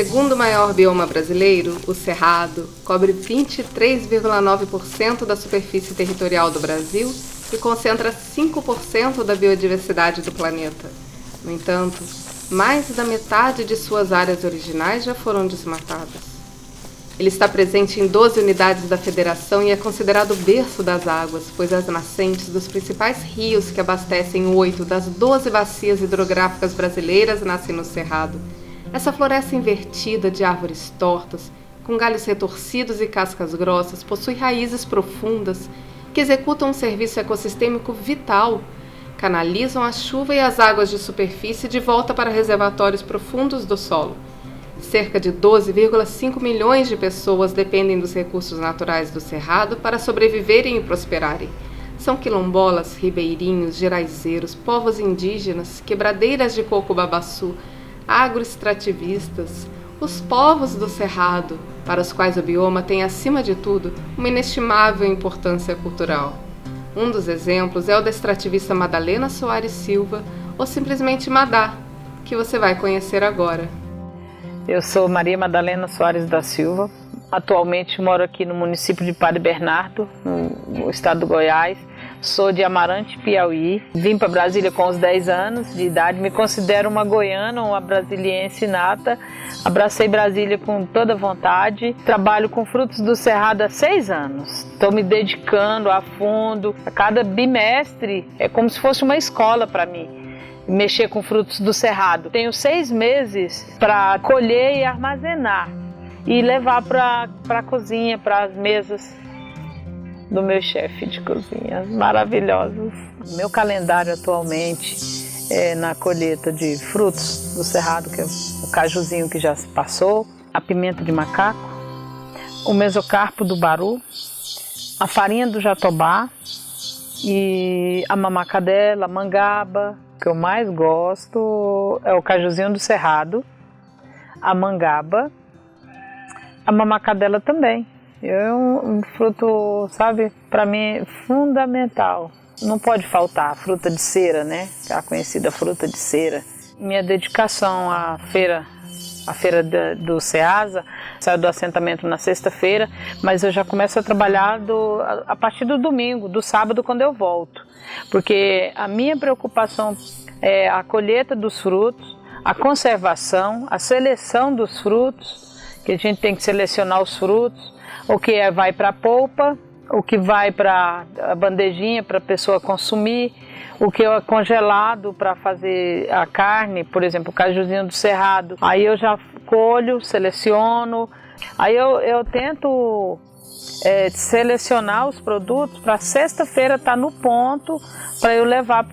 segundo maior bioma brasileiro, o Cerrado cobre 23,9% da superfície territorial do Brasil e concentra 5% da biodiversidade do planeta. No entanto, mais da metade de suas áreas originais já foram desmatadas. Ele está presente em 12 unidades da Federação e é considerado o berço das águas, pois as nascentes dos principais rios que abastecem 8 das 12 bacias hidrográficas brasileiras nascem no Cerrado. Essa floresta invertida de árvores tortas, com galhos retorcidos e cascas grossas, possui raízes profundas que executam um serviço ecossistêmico vital, canalizam a chuva e as águas de superfície de volta para reservatórios profundos do solo. Cerca de 12,5 milhões de pessoas dependem dos recursos naturais do Cerrado para sobreviverem e prosperarem. São quilombolas, ribeirinhos, geraizeiros, povos indígenas, quebradeiras de coco-babaçu, agroextrativistas, os povos do Cerrado, para os quais o bioma tem, acima de tudo, uma inestimável importância cultural. Um dos exemplos é o da extrativista Madalena Soares Silva, ou simplesmente Madá, que você vai conhecer agora. Eu sou Maria Madalena Soares da Silva, atualmente moro aqui no município de Padre Bernardo, no estado do Goiás. Sou de Amarante, Piauí. Vim para Brasília com uns 10 anos de idade. Me considero uma goiana, uma brasiliense nata. Abracei Brasília com toda vontade. Trabalho com frutos do Cerrado há 6 anos. Estou me dedicando a fundo. A cada bimestre é como se fosse uma escola para mim. Mexer com frutos do Cerrado. Tenho 6 meses para colher e armazenar e levar para a cozinha, para as mesas do meu chefe de cozinha, maravilhosos. Meu calendário atualmente é na colheita de frutos do Cerrado, que é o cajuzinho que já se passou, a pimenta de macaco, o mesocarpo do baru, a farinha do jatobá e a mamacadela, a mangaba. O que eu mais gosto é o cajuzinho do Cerrado, a mangaba, a mamacadela também. É um fruto, sabe, para mim fundamental. Não pode faltar a fruta de cera, né? A conhecida fruta de cera. Minha dedicação à feira do Ceasa, saio do assentamento na sexta-feira, mas eu já começo a trabalhar a partir do domingo, do sábado, quando eu volto. Porque a minha preocupação é a colheita dos frutos, a conservação, a seleção dos frutos, que a gente tem que selecionar os frutos, o que vai para a polpa, o que vai para a bandejinha para a pessoa consumir, o que é congelado para fazer a carne, por exemplo, o cajuzinho do Cerrado. Aí eu já colho, seleciono, aí eu tento selecionar os produtos para sexta-feira estar no ponto para eu levar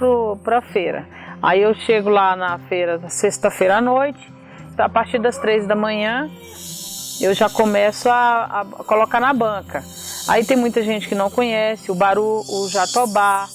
para a feira. Aí eu chego lá na feira sexta-feira à noite, a partir das 3 da manhã, eu já começo a colocar na banca. Aí tem muita gente que não conhece o baru, o jatobá.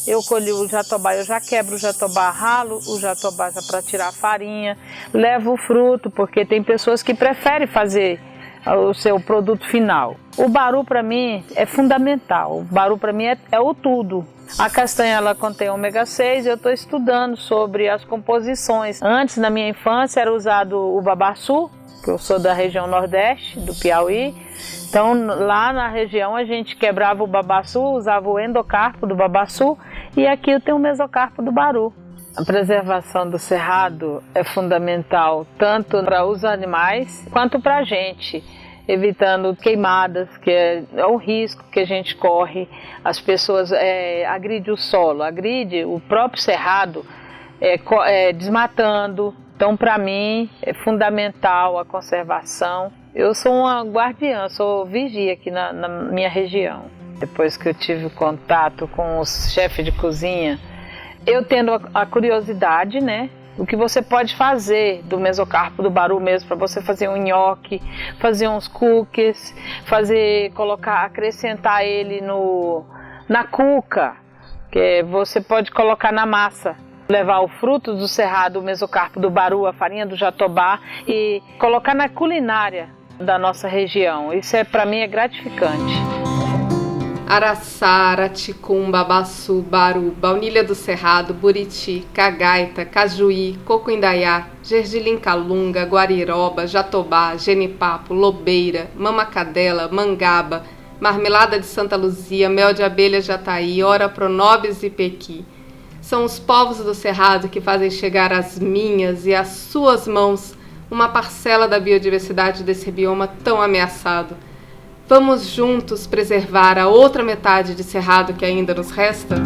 Eu colho o jatobá, eu já quebro o jatobá, ralo o jatobá já para tirar a farinha, levo o fruto, porque tem pessoas que preferem fazer o seu produto final. O baru para mim é fundamental, o baru para mim é o tudo. A castanha ela contém ômega 6, eu estou estudando sobre as composições. Antes, na minha infância, era usado o babaçu, que eu sou da região nordeste, do Piauí. Então, lá na região, a gente quebrava o babaçu, usava o endocarpo do babaçu, e aqui eu tenho o mesocarpo do baru. A preservação do cerrado é fundamental, tanto para os animais, quanto para a gente, evitando queimadas, que é um risco que a gente corre. As pessoas agridem o solo, agride o próprio cerrado, desmatando. Então, para mim, é fundamental a conservação. Eu sou uma guardiã, sou vigia aqui na minha região. Depois que eu tive contato com os chefes de cozinha, eu tendo a curiosidade, né? O que você pode fazer do mesocarpo do baru mesmo, para você fazer um nhoque, fazer uns cookies, acrescentar ele na cuca, que você pode colocar na massa. Levar o fruto do cerrado, o mesocarpo do baru, a farinha do jatobá e colocar na culinária da nossa região. Isso para mim é gratificante. Araçá, Araticum, Babaçu, Baru, Baunilha do Cerrado, Buriti, Cagaita, Cajuí, Coco-Indaiá, Gergelim Calunga, Guariroba, Jatobá, Genipapo, Lobeira, Mamacadela, Mangaba, Marmelada de Santa Luzia, Mel de Abelha Jataí, Ora Pronobis e Pequi. São os povos do Cerrado que fazem chegar às minhas e às suas mãos uma parcela da biodiversidade desse bioma tão ameaçado. Vamos juntos preservar a outra metade de cerrado que ainda nos resta?